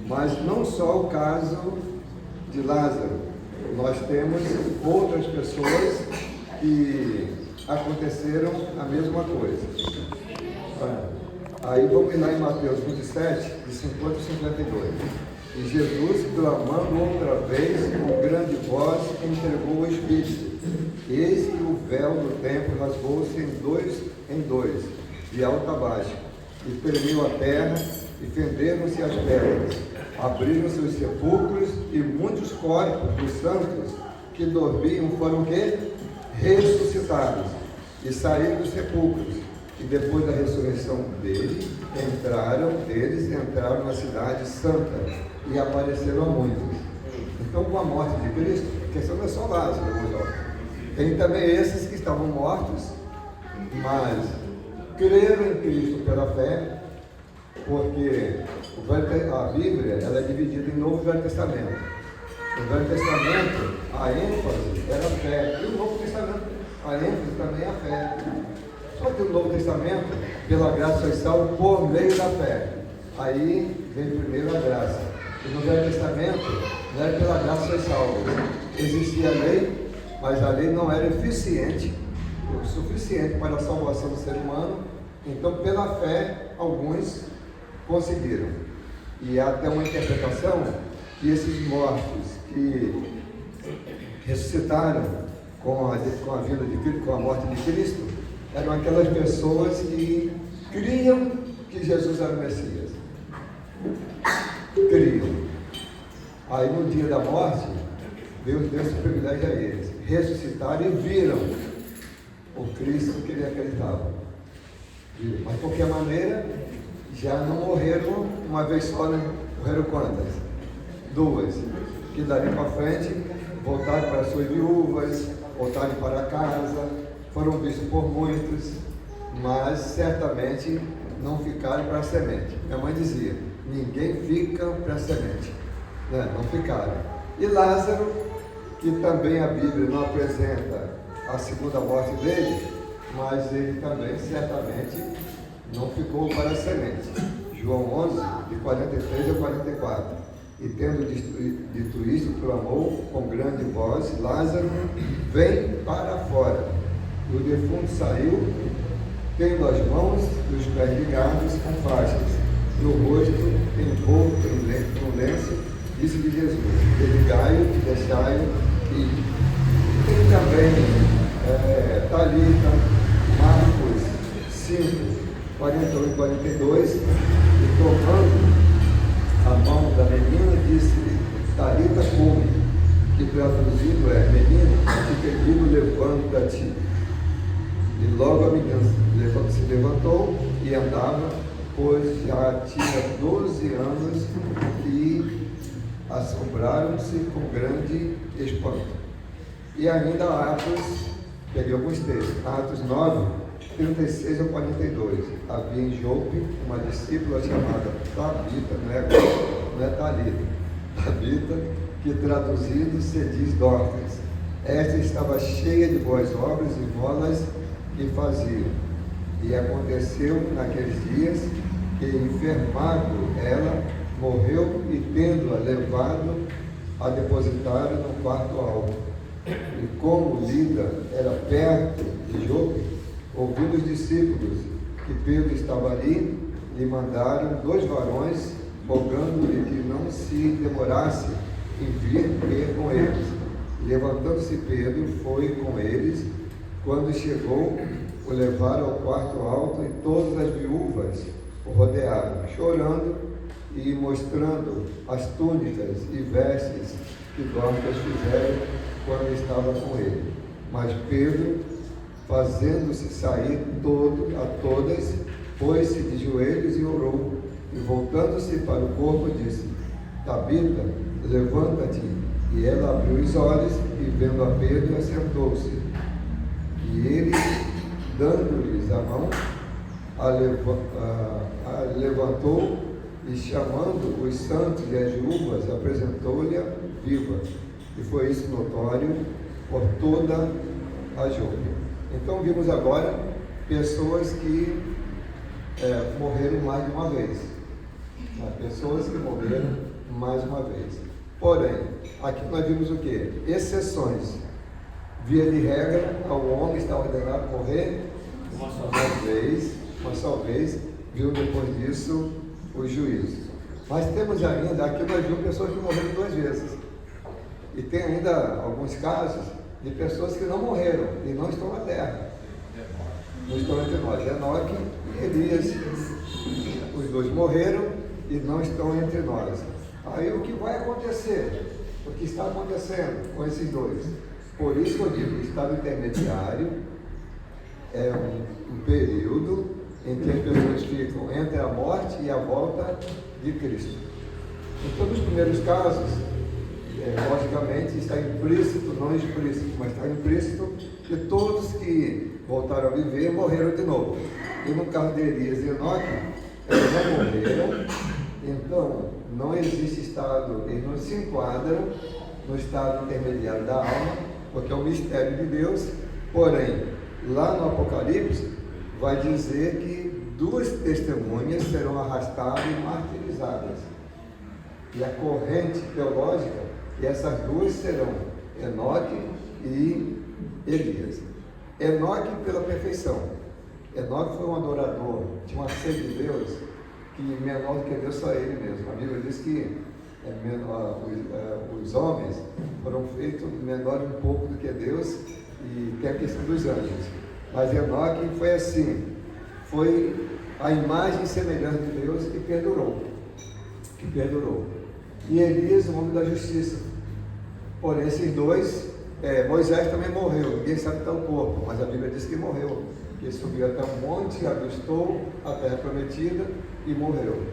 Mas não só o caso de Lázaro, nós temos outras pessoas que aconteceram a mesma coisa. Aí vamos lá em Mateus 27, de 50 a 52. E Jesus, clamando outra vez, com grande voz, entregou o Espírito. Eis que o véu do templo rasgou-se em dois, de alto a baixo, e tremeu a terra, e fenderam-se as pedras. Abriram-se os sepulcros, e muitos corpos dos santos que dormiam foram quê? Ressuscitados, e saíram dos sepulcros. E depois da ressurreição deles entraram na cidade santa e apareceram a muitos. Então, com a morte de Cristo, a questão não é só Lázaro, tem também esses que estavam mortos, mas creram em Cristo pela fé, porque a Bíblia ela é dividida em Novo e Velho Testamento. No Velho Testamento, a ênfase era a fé, e o Novo Testamento, a ênfase também é a fé. Só que o Novo Testamento, pela graça sois salvos por meio da fé. Aí vem primeiro a graça. E no Velho Testamento, não era pela graça sois salvos. Existia a lei, mas a lei não era eficiente, o suficiente para a salvação do ser humano. Então, pela fé, alguns conseguiram. E há até uma interpretação que esses mortos que ressuscitaram com a vinda de Cristo, com a morte de Cristo, eram aquelas pessoas que criam que Jesus era o Messias. Criam. Aí no dia da morte, Deus deu esse privilégio a eles. Ressuscitaram e viram o Cristo que ele acreditava. Mas de qualquer maneira, já não morreram uma vez só, né? Morreram quantas? 2. Que dali para frente, voltaram para suas viúvas, voltaram para casa, foram vistos por muitos, mas certamente não ficaram para a semente. Minha mãe dizia, ninguém fica para a semente, né? Não ficaram. E Lázaro, que também a Bíblia não apresenta a segunda morte dele, mas ele também certamente não ficou para a semente. João 11, de 43 a 44. E tendo dito isto, clamou com grande voz, Lázaro, vem para fora. E o defunto saiu, tendo as mãos e os pés ligados com faixas, e o rosto envolto em lenço, disse-lhe Jesus, desligai-o, deixai-o e tem também Talita, Marcos 5, 41 e 42, e tomando a mão da menina, disse-lhe, Talita cumi, que traduzido é, menina, te pedido, levanta-te. E logo a menina se levantou e andava, pois já tinha 12 anos, e assombraram-se com grande espanto. E ainda Atos, peguei alguns textos, Atos 9, 36 a 42. Havia em Jope uma discípula chamada Tabita, não é Talita, Tabita, que traduzido se diz Dorcas. Esta estava cheia de boas obras e molas que faziam. E aconteceu naqueles dias que, enfermado ela, morreu, e tendo-a levado, a depositaram no quarto alto. E como Lida era perto de Jope, ouvindo os discípulos que Pedro estava ali, lhe mandaram 2 varões, rogando-lhe que não se demorasse em vir ter com eles. Levantando-se Pedro, foi com eles. Quando chegou, o levaram ao quarto alto, e todas as viúvas o rodearam, chorando e mostrando as túnicas e vestes que Dorcas fizeram quando estava com ele. Mas Pedro, fazendo-se sair a todas, pôs-se de joelhos e orou, e voltando-se para o corpo, disse, Tabita, levanta-te. E ela abriu os olhos, e vendo a Pedro, assentou-se. E ele, dando-lhes a mão, a levantou, e chamando os santos e as viúvas, apresentou-lhe viva. E foi isso notório por toda a Jope. Então vimos agora pessoas que morreram mais de uma vez. Pessoas que morreram mais uma vez. Porém, aqui nós vimos o quê? Exceções. Via de regra, o homem está ordenado a morrer uma só vez, viu depois disso o juízo. Mas temos ainda, aqui nós vimos pessoas que morreram 2 vezes. E tem ainda alguns casos de pessoas que não morreram e não estão na terra. Não estão entre nós. Enoque e Elias, os 2 morreram e não estão entre nós. Aí o que vai acontecer? O que está acontecendo com esses 2? Por isso que eu digo, o estado intermediário é um período em que as pessoas ficam entre a morte e a volta de Cristo. Então, nos primeiros casos, logicamente está implícito, não explícito, mas está implícito que todos que voltaram a viver morreram de novo. E no caso de Elias e Enoque, eles não morreram, então não existe estado, eles não se enquadram no estado intermediário da alma, porque é um mistério de Deus. Porém, lá no Apocalipse, vai dizer que 2 testemunhas serão arrastadas e martirizadas. E a corrente teológica, e essas 2 serão Enoque e Elias. Enoque pela perfeição. Enoque foi um adorador, tinha uma sede de Deus, que menor do que Deus só ele mesmo. A Bíblia diz que os homens foram feitos menores um pouco do que Deus, e tem a questão dos anjos. Mas Enoque foi assim, foi a imagem e semelhança de Deus que perdurou. E Elias, o homem da justiça. Porém, esses 2, Moisés também morreu, ninguém sabe até o corpo, mas a Bíblia diz que morreu. Ele subiu até um monte, avistou a terra prometida e morreu.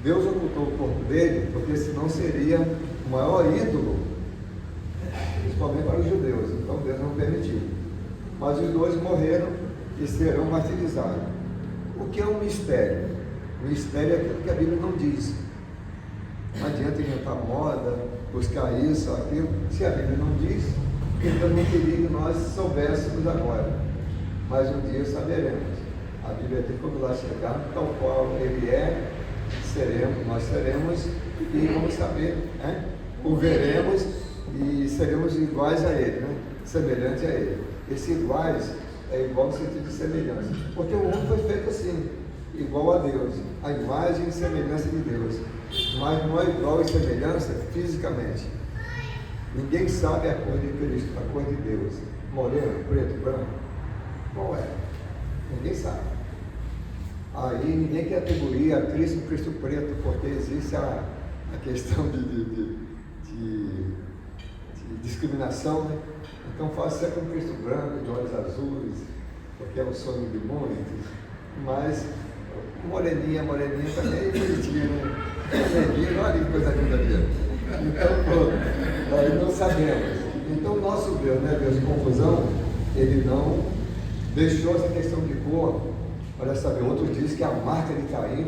Deus ocultou o corpo dele, porque senão seria o maior ídolo, principalmente para os judeus. Então Deus não permitiu. Mas os 2 morreram e serão martirizados. O que é um mistério? O mistério é aquilo que a Bíblia não diz. Não adianta inventar moda, buscar isso, aquilo. Se a Bíblia não diz, então não queria que nós soubéssemos agora. Mas um dia saberemos. A Bíblia diz que quando lá chegar, tal qual ele é, nós seremos e vamos saber, né? O veremos e seremos iguais a ele, né? Semelhante a ele. Esse iguais é igual no sentido de semelhança, porque o mundo foi feito assim, igual a Deus, a imagem e semelhança de Deus, mas não é igual e semelhança fisicamente. Ninguém sabe a cor de Cristo, a cor de Deus, moreno, preto, branco, qual é? Ninguém sabe. Aí ninguém quer atribuir a Cristo um Cristo preto, porque existe a questão de discriminação, né? Então faz sempre um Cristo branco, de olhos azuis, porque é o sonho de muitos. Mas moreninha também é bonitinha, né? Moreninha, olha que coisa linda ali. Então, pronto, aí não sabemos. Então, nosso Deus, né, Deus de confusão, ele não deixou essa questão de cor. Olha, sabe, outros dizem que a marca de Caim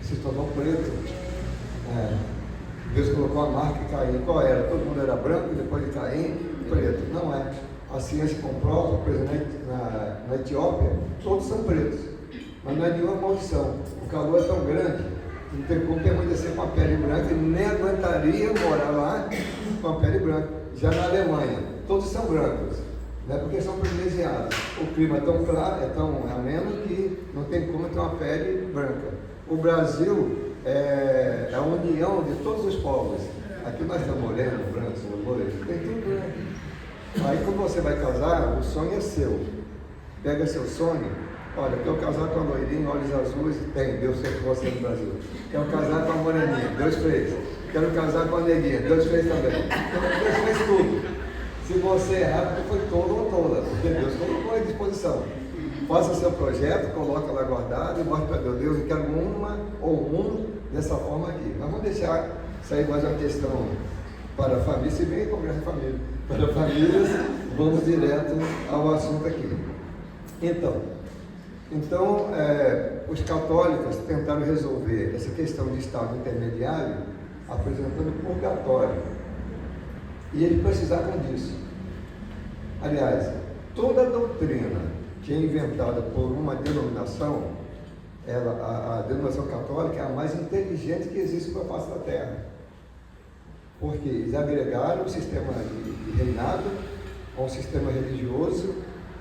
se tornou preto. Deus colocou a marca de Caim. Qual era? Todo mundo era branco e depois de Caim, preto. Não é. A ciência comprova, por exemplo, na Etiópia, todos são pretos. Mas não é nenhuma maldição. O calor é tão grande, não tem como permanecer com a pele branca, e nem aguentaria morar lá com a pele branca. Já na Alemanha, todos são brancos. Não é porque são privilegiados. O clima é tão claro, é tão ameno que não tem como ter uma pele branca. O Brasil é a união de todos os povos. Aqui nós estamos morenos, brancos, loiros, tem tudo branco. Aí quando você vai casar, o sonho é seu. Pega seu sonho. Olha, quero casar com a loirinha, olhos azuis, tem, Deus fez com você no Brasil. Quero casar com a moreninha, Deus fez. Quero casar com a neguinha, Deus fez também. Então Deus fez tudo. Se você errar, porque foi todo ou toda, porque Deus colocou à disposição. Faça seu projeto, coloca lá guardado e mostre para Deus, eu quero uma ou um dessa forma aqui. Mas vamos deixar sair mais uma questão para a família, se bem congresso de família. Para famílias, vamos direto ao assunto aqui. Então, os católicos tentaram resolver essa questão de estado intermediário apresentando o purgatório. E eles precisavam disso. Aliás, toda doutrina que é inventada por uma denominação, a denominação católica é a mais inteligente que existe sobre a face da Terra. Porque eles agregaram um sistema de reinado a um sistema religioso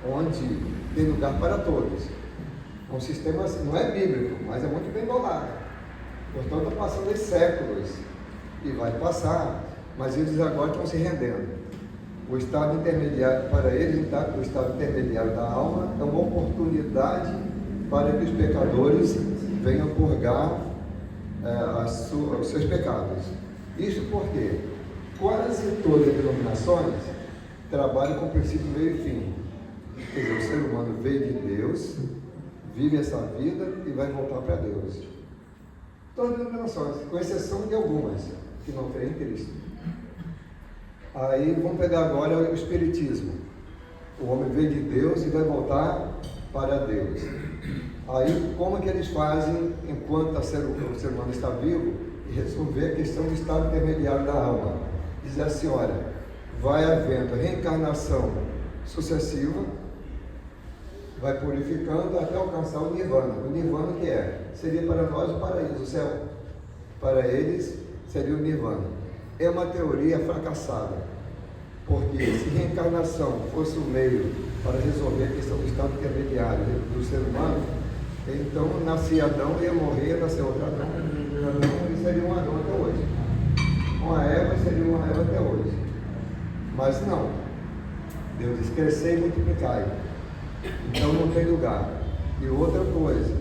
onde tem lugar para todos. Um sistema, não é bíblico, mas é muito bem bolado. Portanto, está passando os séculos e vai passar, mas eles agora estão se rendendo. O estado intermediário, para eles, então, o estado intermediário da alma é uma oportunidade para que os pecadores venham purgar os seus pecados. Isso porque quase todas as denominações trabalham com princípio, meio e fim. Quer dizer, o ser humano veio de Deus, vive essa vida e vai voltar para Deus. Todas as denominações, com exceção de algumas que não creem em Cristo. Aí vamos pegar agora o Espiritismo. O homem veio de Deus e vai voltar para Deus. Aí como é que eles fazem enquanto o ser humano está vivo e resolver a questão do estado intermediário da alma? Diz assim, olha, vai havendo reencarnação sucessiva, vai purificando até alcançar o Nirvana. O Nirvana que é? Seria para nós o paraíso, o céu. Para eles seria o Nirvana. É uma teoria fracassada, porque se reencarnação fosse o meio para resolver a questão do estado intermediário do ser humano, então nascia Adão, ia morrer, nasceu outro Adão, e seria um Adão até hoje. Uma Eva seria uma Eva até hoje. Mas não. Deus diz, crescer e multiplicai. Então não tem lugar. E outra coisa,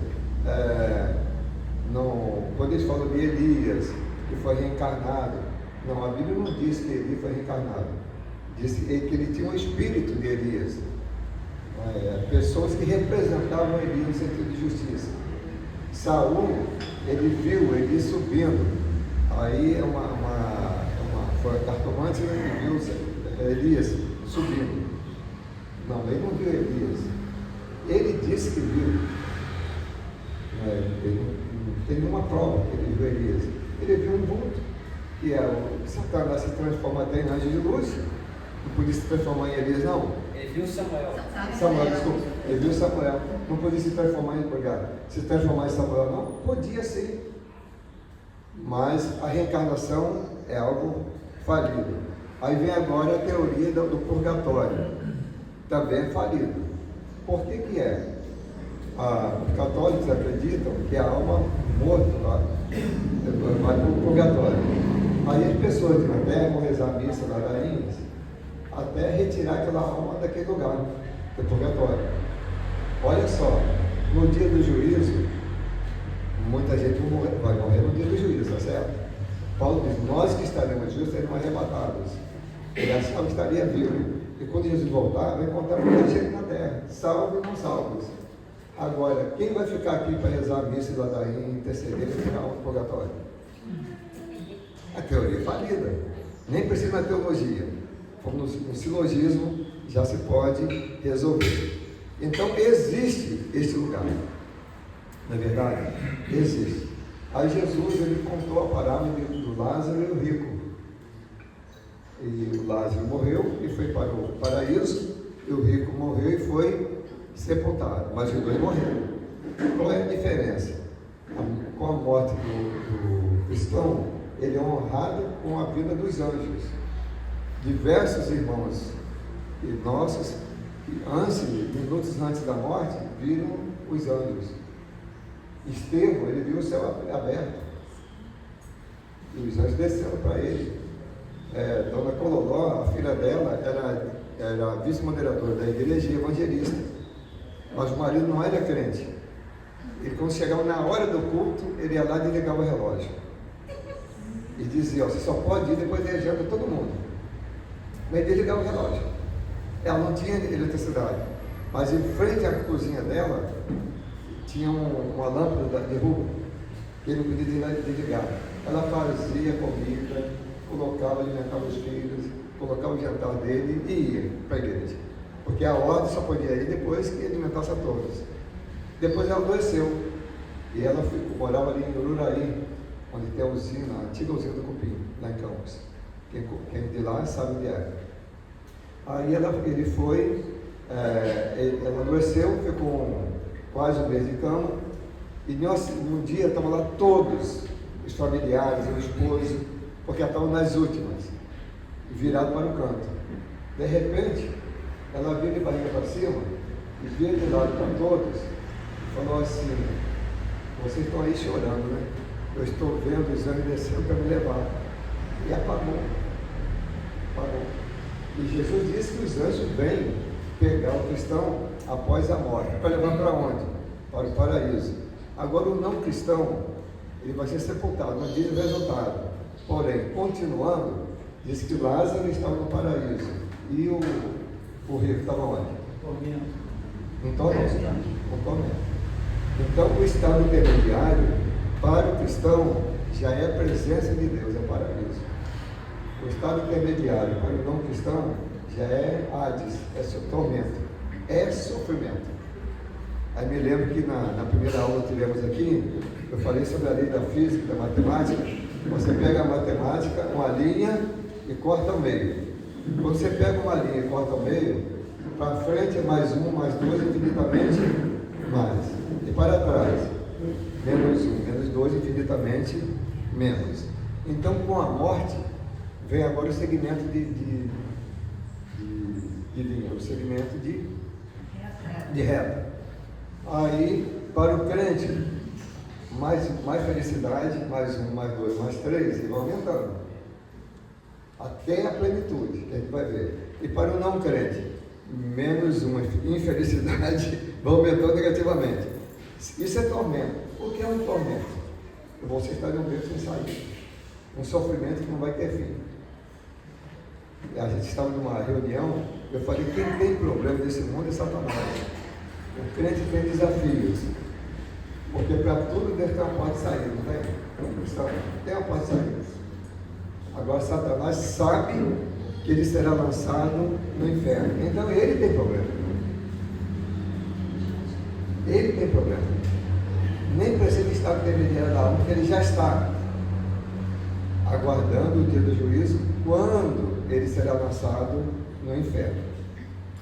quando eles falam de Elias, que foi reencarnado, não, a Bíblia não diz que Elias foi reencarnado. Diz que ele tinha um espírito de Elias. Pessoas que representavam Elias no sentido de justiça. Saul, ele viu Elias subindo. Aí foi a cartomante, ele viu Elias subindo. Não, ele não viu Elias. Ele disse que viu. Ele não tem nenhuma prova que ele viu Elias. Ele viu um vulto, que é o Satanás se transforma até em anjo de luz. Não podia se transformar em Elias, não. Ele viu Samuel. Desculpa. Ele viu Samuel. Não podia se transformar em Samuel, não? Podia sim. Mas a reencarnação é algo falido. Aí vem agora a teoria do purgatório. Também é falido. Por que é? Os católicos acreditam que a alma morta vai para o purgatório. Aí as pessoas na Terra vão rezar a missa das rainhas até retirar aquela alma daquele lugar, do purgatório. Olha só, no dia do juízo, muita gente vai morrer no dia do juízo, tá certo? Paulo diz, nós que estaremos justos seremos arrebatados. Ele achava que estaria vivo. E quando Jesus voltar, vai encontrar muita gente na terra, salvos e não salvos. Agora, quem vai ficar aqui para rezar a missa e ladainha, interceder e ficar no purgatório? A teoria é falida. Nem precisa na teologia. Como no silogismo, já se pode resolver. Então, existe este lugar. Não é verdade? Existe. Aí Jesus, ele contou a parábola do Lázaro e o rico. E o Lázaro morreu e foi para o paraíso, e o rico morreu e foi sepultado, mas os dois morreram. Qual é a diferença? Com a morte do cristão, ele é honrado com a vida dos anjos. Diversos irmãos e nossos, que minutos antes da morte, viram os anjos. Estevão, ele viu o céu aberto, e os anjos desceram para ele. Dona Cololó, a filha dela, era vice-moderadora da igreja e evangelista, mas o marido não era crente. E quando chegava na hora do culto, ele ia lá e desligava o relógio e dizia, você só pode ir depois da janta todo mundo. Mas desligava o relógio. Ela não tinha eletricidade, mas em frente à cozinha dela tinha uma lâmpada de rua que ele não podia desligar. Ela fazia comida, colocava, alimentava os filhos, colocava o jantar dele e ia para a igreja. Porque a ordem só podia ir depois que alimentasse a todos. Depois ela adoeceu. E ela morava ali em Ururaí, onde tem a antiga usina do Cupim, lá em Campos. Quem de lá sabe onde é. Aí ela adoeceu, ficou quase um mês de cama, E num dia estavam lá todos, os familiares, o esposo, porque estavam nas últimas, virados para o canto. De repente, ela veio de barriga para cima, e veio de lado para todos, e falou assim: vocês estão aí chorando, né? Eu estou vendo o exame descendo para me levar. E apagou. E Jesus disse que os anjos vêm pegar o cristão após a morte. Para levar para onde? Para o paraíso. Agora o não cristão, ele vai ser sepultado, não diz o resultado. Porém, continuando, diz que Lázaro estava no paraíso. E o rico estava onde? No tormento. Então o estado intermediário para o cristão já é a presença de Deus, é o paraíso. O estado intermediário para o não cristão já é Hades, é tormento, é sofrimento. Aí me lembro que na primeira aula que tivemos aqui, eu falei sobre a lei da física, da matemática. Você pega a matemática, uma linha e corta ao meio. Quando você pega uma linha e corta ao meio, para frente é mais 1, mais 2, infinitamente mais. E para trás, menos 1, menos 2, infinitamente menos. Então, com a morte, vem agora o segmento de linha, o segmento de reta. Aí, para o crente, mais felicidade, mais 1, mais 2, mais 3, e vai aumentando. Até a plenitude, que a gente vai ver. E para o não crente, menos 1, infelicidade, vai aumentando negativamente. Isso é tormento. O que é um tormento? Você está de um beco sem sair. Um sofrimento que não vai ter fim. A gente estava numa reunião, eu falei, quem tem problema nesse mundo é Satanás. O crente tem desafios. Porque para tudo deve ter uma porta de saída, não tem? Tem uma porta de saída. Agora Satanás sabe que ele será lançado no inferno. Então ele tem problema. Ele tem problema. Nem precisa estar intermediário da alma, porque ele já está aguardando o dia do juízo, quando ele será lançado no inferno.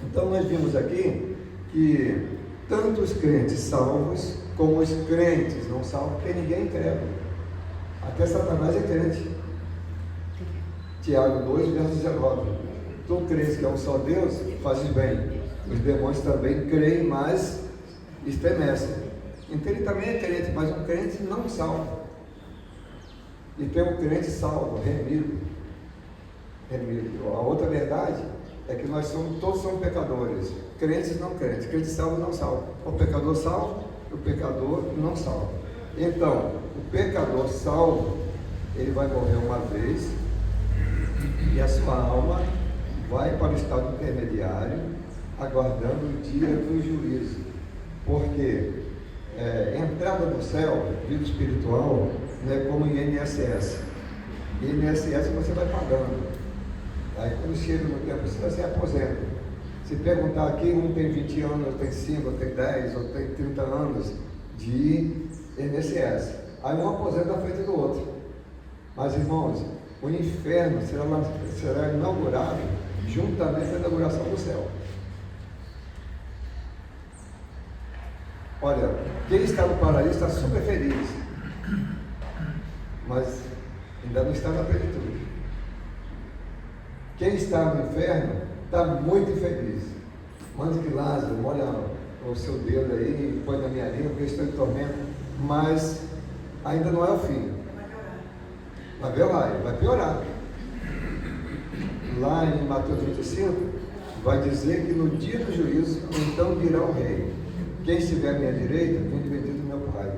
Então nós vimos aqui que tanto os crentes salvos, como os crentes não salvos, porque ninguém é incrédulo. Até Satanás é crente. Tiago 2, verso 19. Tu crês que é um só Deus, fazes bem. Os demônios também creem, mas estremecem. Então ele também é crente, mas um crente não salvo. E tem um crente salvo, remido. A outra verdade é que todos somos pecadores, crentes e não crentes, crente salvo e não salvo. O pecador salvo, o pecador não salvo. Então, o pecador salvo, ele vai morrer uma vez e a sua alma vai para o estado intermediário, aguardando o dia do juízo. Porque entrada no céu, vida espiritual, não é como em INSS. INSS você vai pagando. Aí quando chega no tempo, você aposenta. Se perguntar aqui, um tem 20 anos, outro tem 5, outro tem 10, outro tem 30 anos de INSS. Aí um aposenta à frente do outro. Mas irmãos, o inferno será inaugurado juntamente com a inauguração do céu. Olha, quem está no paraíso está super feliz, mas ainda não está na plenitude. Quem está no inferno está muito infeliz. Manda que Lázaro, molha o seu dedo aí e põe na minha língua, porque eu estou em tormento, mas ainda não é o fim. Vai piorar. Lá em Mateus 25, vai dizer que no dia do juízo, então dirá o rei: quem estiver à minha direita, vinde bendito do meu Pai.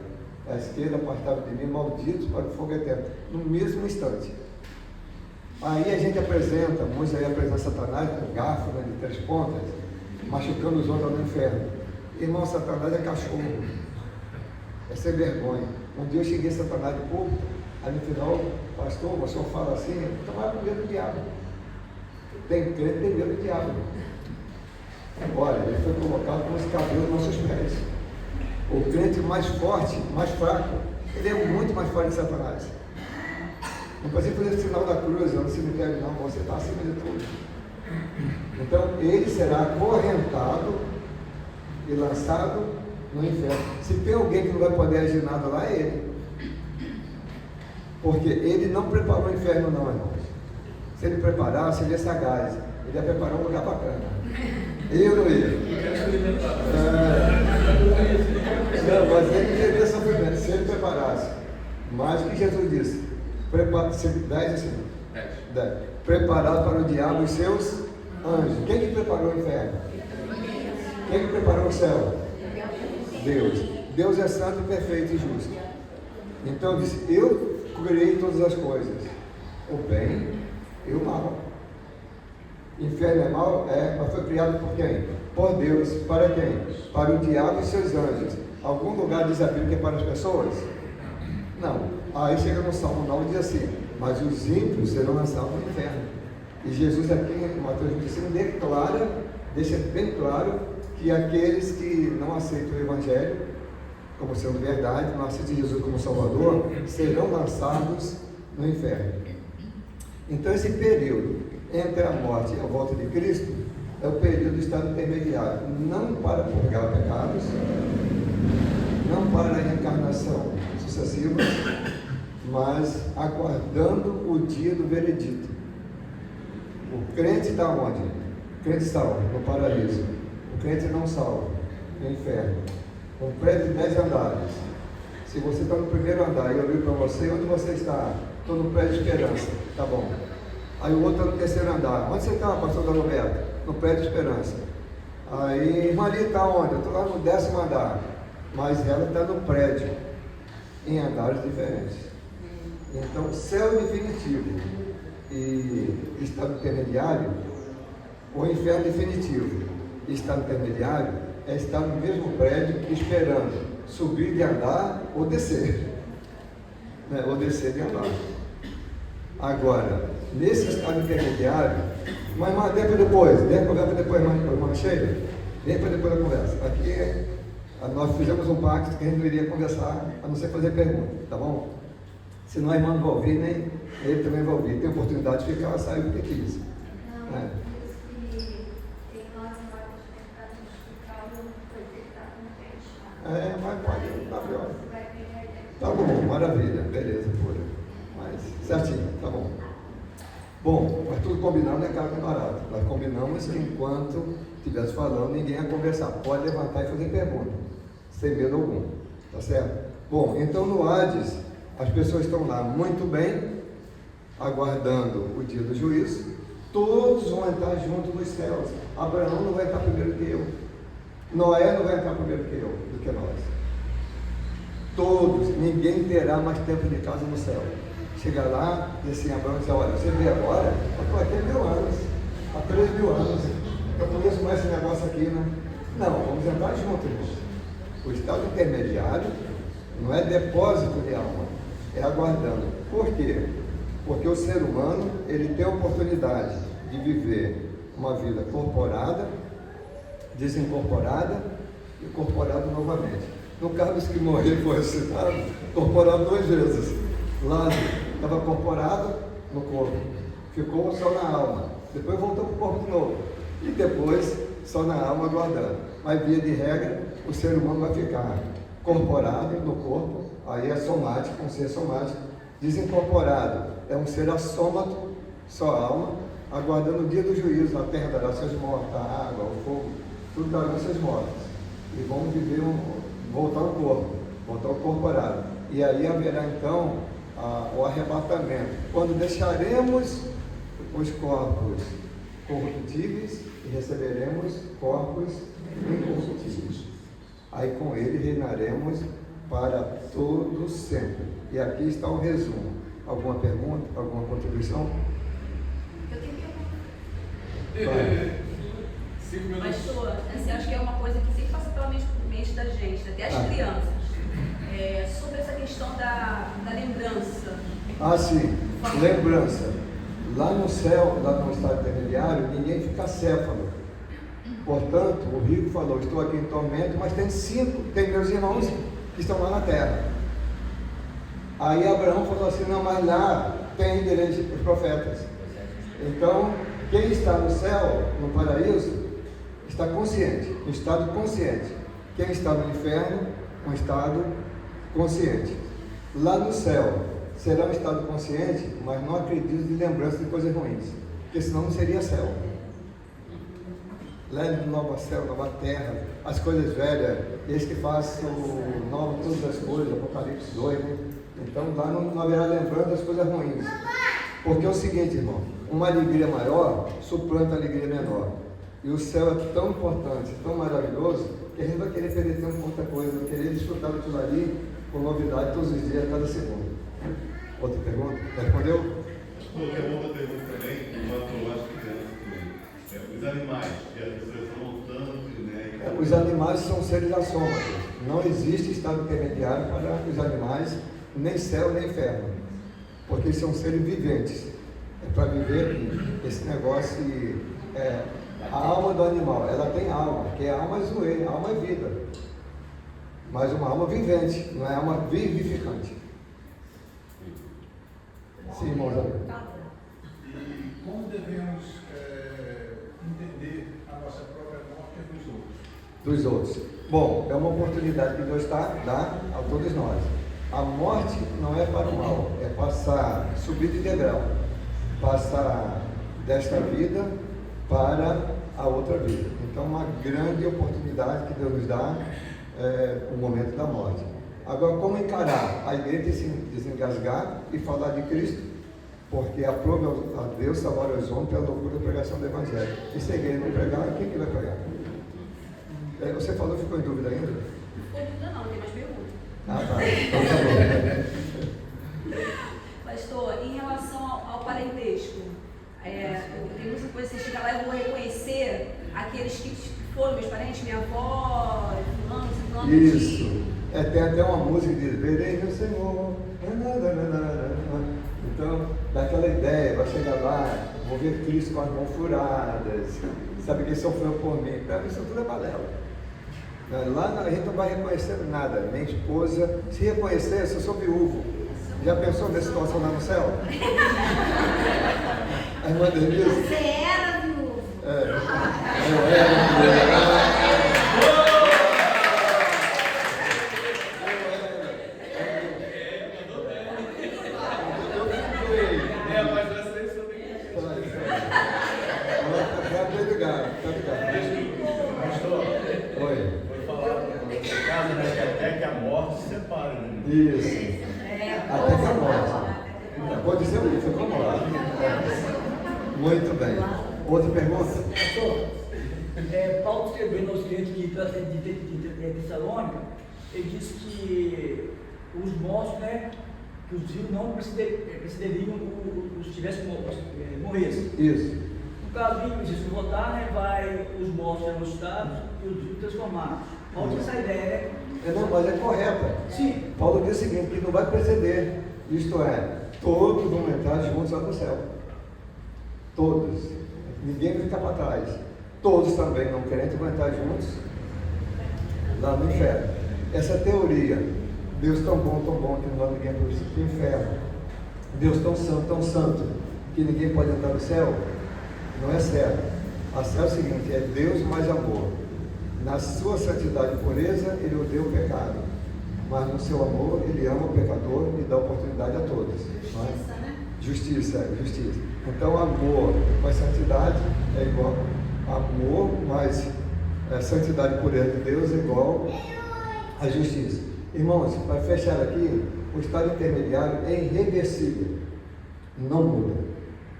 À esquerda, apartado de mim, malditos para o fogo eterno. No mesmo instante. Aí a gente apresenta, muitos aí apresentam Satanás com garfo, né, de 3 pontas, machucando os outros no inferno. Irmão, Satanás é cachorro. É sem vergonha. Um dia eu cheguei a Satanás de público, aí no final, pastor, o senhor fala assim, eu estava com medo do diabo. Tem crente, tem medo do diabo. Olha, ele foi colocado com os cabelos nos nossos pés. O crente mais forte, mais fraco, ele é muito mais forte que Satanás. Não precisa fazer o sinal da cruz no cemitério, não, você está acima de tudo. Então, ele será acorrentado e lançado no inferno. Se tem alguém que não vai poder agir nada lá, é ele. Porque ele não preparou o inferno, não, irmãos. Se ele preparasse, ele ia sagaz. Ele ia preparar um lugar bacana. Eu não ia. Não, mas ele teria sofrimento se ele preparasse. Mas o que Jesus disse? 10 assim. 10. Preparado para o diabo e seus anjos. Quem que preparou o inferno? Quem que preparou o céu? Deus. Deus é santo, perfeito e justo. Então ele disse: eu criei todas as coisas, o bem e o mal. Inferno é mal? É, mas foi criado por quem? Por Deus. Para quem? Para o diabo e seus anjos. Algum lugar diz a Bíblia que é para as pessoas? Não. Aí chega no Salmo 9 e diz assim: mas os ímpios serão lançados no inferno. E Jesus aqui em Mateus 25 declara, deixa bem claro, que aqueles que não aceitam o Evangelho como sendo verdade, não aceitam Jesus como Salvador, serão lançados no inferno. Então esse período entre a morte e a volta de Cristo é o período do estado intermediário, não para purgar pecados, não para a reencarnação sucessiva, mas aguardando o dia do veredito. O crente está onde? O crente salvo, no paraíso. O crente não salvo, no inferno. Um prédio de 10 andares. Se você está no primeiro andar e eu olho para você, onde você está? Estou no prédio de Esperança. Tá bom. Aí o outro está no terceiro andar. Onde você está, pastor da Roberta? No prédio de Esperança. Aí, irmã ali está onde? Eu estou lá no 10º andar. Mas ela está no prédio, em andares diferentes. Então, céu definitivo e estado intermediário, ou inferno definitivo e estado intermediário, é estar no mesmo prédio esperando subir de andar ou descer, né? Ou descer de andar. Agora, nesse estado intermediário, mas depois mais cheia, depois da conversa. Aqui nós fizemos um pacto que a gente não iria conversar, a não ser fazer pergunta, tá bom? Senão a irmã não vai ouvir, nem ele também vai ouvir. Tem oportunidade de ficar, ela saiu porque quis. Né? Mas pode, tá pior. Tá bom, maravilha, beleza, pura. Mas certinho, tá bom. Bom, mas tudo combinado não é caro nem barato. Nós combinamos que enquanto estivesse falando, ninguém ia conversar. Pode levantar e fazer pergunta, sem medo algum. Tá certo? Bom, então no Hades, as pessoas estão lá muito bem, aguardando o dia do juízo. Todos vão entrar juntos nos céus. Abraão não vai entrar primeiro que eu. Noé não vai entrar primeiro que eu, do que nós. Todos, ninguém terá mais tempo de casa no céu. Chega lá, diz assim, Abraão diz: olha, você vê agora, eu estou aqui há 1000 anos, há 3000 anos, eu conheço mais esse negócio aqui, né? Não, vamos entrar juntos, irmãos. O estado intermediário não é depósito de alma, é aguardando. Por quê? Porque o ser humano, ele tem a oportunidade de viver uma vida corporada, desincorporada e corporada novamente. No caso dos que morreram e foram ressuscitados, corporado 2 vezes. Lázaro estava corporado no corpo, ficou só na alma, depois voltou para o corpo de novo, e depois só na alma aguardando. Mas via de regra, o ser humano vai ficar corporado no corpo, aí é somático, um ser somático. Desincorporado é um ser assômato, só alma, aguardando o dia do juízo. A terra dará seus mortos, a água, o fogo, tudo dará seus mortos, e vão viver, voltar ao corpo, voltar ao corporado. E aí haverá então o arrebatamento, quando deixaremos os corpos corruptíveis e receberemos corpos incorruptíveis. Aí com ele reinaremos para todo sempre. E aqui está o resumo. Alguma pergunta? Alguma contribuição? Eu tenho pergunta. 5 minutos. Pastor, assim, acho que é uma coisa que sempre passa pela mente da gente, até as crianças. Sobre essa questão da lembrança. Sim, lembrança. Lá no céu, lá no estado intermediário, ninguém fica céfalo. Portanto, o rico falou: estou aqui em tormento, mas tem meus irmãos que estão lá na terra. Aí Abraão falou assim: não, mas lá tem direito os profetas. Então, quem está no céu, no paraíso, está consciente, no estado consciente. Quem está no inferno um estado consciente. Lá no céu, será um estado consciente, mas não acredito de lembrança de coisas ruins, porque senão não seria céu. Lá no novo céu, nova terra, as coisas velhas, eis que faço novo todas as coisas, Apocalipse 2, né? Então lá não haverá lembrança das coisas ruins. Porque é o seguinte, irmão, uma alegria maior suplanta a alegria menor. E o céu é tão importante, tão maravilhoso, que a gente vai querer perder um outra coisa, vai querer desfrutar daquilo ali com novidade todos os dias, cada segundo. Outra pergunta? Respondeu? Tem outra pergunta também, que eu acho que também. Os animais, que as pessoas falam tanto, né? Os animais são seres assômatos. Não existe estado intermediário para os animais, nem céu nem inferno. Porque eles são seres viventes. É para viver aqui. Esse negócio, a alma do animal, ela tem alma, que é alma zoe, alma é vida. Mas uma alma vivente, não é alma vivificante. Sim, irmãos. E como devemos entender a nossa própria morte dos outros? Dos outros. Bom, é uma oportunidade que Deus dá a todos nós. A morte não é para o mal, é passar, subir de degrau, passar desta vida para a outra vida. Então, uma grande oportunidade que Deus nos dá o momento da morte. Agora, como encarar? A igreja tem que se desengasgar e falar de Cristo, porque aprove a Deus salvar os homens pela loucura da pregação do Evangelho. E se a igreja não pregar, quem que vai pregar? Você falou, ficou em dúvida ainda? Não ficou dúvida não, tem mais perguntas. Ah, tá. Então tá bom. Pastor, em relação ao parentesco, tem muita coisa que você chega lá e eu vou reconhecer aqueles que foram meus parentes, minha avó, fulano, Isso. Tem até uma música que diz, verei no Senhor. Então, dá aquela ideia, vai chegar lá, vou ver Cristo com as mãos furadas, sabe que ele sofreu por mim. Isso tudo é balela. Lá a gente não vai reconhecendo nada. Minha esposa, se reconhecesse, eu sou viúvo. Já pensou nessa situação lá no céu? A irmã Denise? Você era viúvo. Eu era. Isso. Até que a morte. Pode ser isso, vamos lá. Muito bem. Outra pergunta? Pastor, Paulo escrevendo aos crentes de Tessalônica, ele disse que os mortos, né, que os vivos não precederiam os que tivessem morrido. Isso. No caso, se votar, né, vai os mortos serão ressuscitados e os vivos transformados. Paulo tinha essa ideia, né? Não, mas é correta. Sim. Paulo diz o seguinte, que não vai preceder. Isto é, todos vão entrar juntos lá no céu. Todos. Ninguém vai ficar para trás. Todos também não crentes vão entrar juntos lá no inferno. Essa teoria, Deus tão bom, que não vai ninguém para o inferno. Deus tão santo, que ninguém pode entrar no céu, não é certo. A céu é o seguinte, é Deus mais amor. Na sua santidade e pureza, ele odeia o pecado. Mas no seu amor, ele ama o pecador e dá oportunidade a todos. Justiça, né? Justiça. Então, amor mais santidade é igual. Amor mais santidade e pureza de Deus é igual a justiça. Irmãos, para fechar aqui, o estado intermediário é irreversível. Não muda.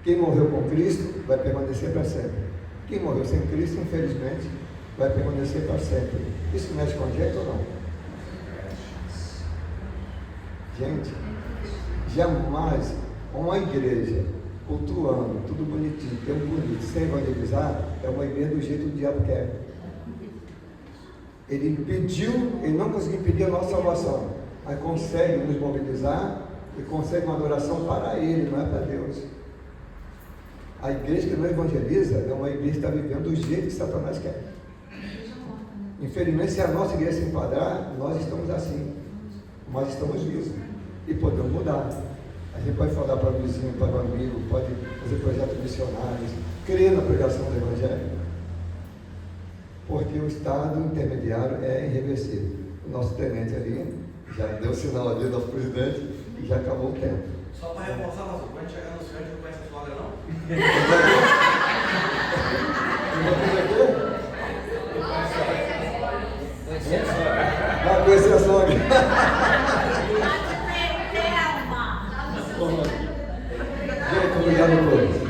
Quem morreu com Cristo vai permanecer para sempre. Quem morreu sem Cristo, infelizmente, vai permanecer para sempre. Isso mexe com a gente ou não? Gente, jamais uma igreja cultuando, tudo bonitinho, tempo bonito, sem evangelizar, é uma igreja do jeito que o diabo quer. Ele não conseguiu impedir a nossa salvação, mas consegue nos mobilizar e consegue uma adoração para ele, não é para Deus. A igreja que não evangeliza é uma igreja que está vivendo do jeito que Satanás quer. Infelizmente, se a nossa igreja se enquadrar, nós estamos assim, mas estamos vivos e podemos mudar. A gente pode falar para o vizinho, para o amigo, pode fazer projetos missionários, crer na pregação do Evangelho, porque o estado intermediário é irreversível. o nosso tenente ali já deu sinal ali, nosso presidente, e já acabou o tempo. Só para reforçar, mas quando chegar no céu, a gente não conhece a sogra, não? Vai conhecer a sogra. Gente, obrigado a todos.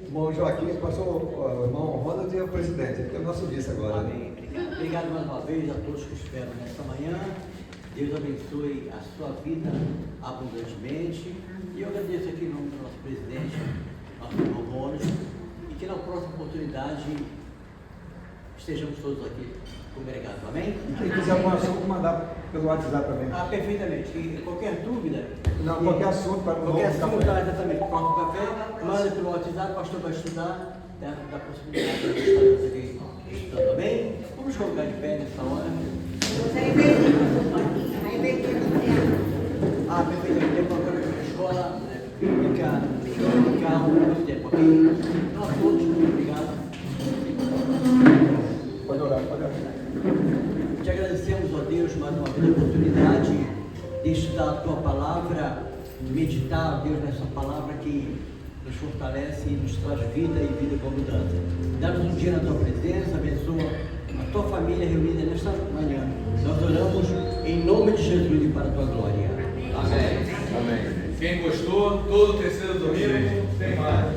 Irmão Joaquim, passou o irmão Ronald e o presidente, que é o nosso vice agora. Amém. Obrigado mais uma vez a todos que esperam nesta manhã. Deus abençoe a sua vida abundantemente. E eu agradeço aqui em nome do nosso presidente, nosso irmão Ronald, e que na próxima oportunidade estejamos todos aqui congregados. Amém? Se quiser algum assunto, mandar pelo WhatsApp também. Ah, perfeitamente. E qualquer dúvida? Não, qualquer assunto para o qualquer assunto, café. exatamente. Próximo café, manda pelo WhatsApp, o pastor vai estudar da possibilidade de estarmos aqui estudando. Amém? Vamos colocar de pé nessa hora. Ah, perfeitamente. Tem uma coisa na escola, fica muito tempo, ok? Então, a todos, muito obrigado. Pode orar, pode orar. Te agradecemos, ó Deus, mais uma vez a oportunidade de estudar a Tua Palavra, de meditar, ó Deus, nessa palavra que nos fortalece e nos traz vida e vida com abundância. Dá-nos um dia na Tua presença, abençoa a Tua família reunida nesta manhã. Nós oramos em nome de Jesus e para a Tua glória. Amém. Amém. Quem gostou, todo terceiro domingo tem mais.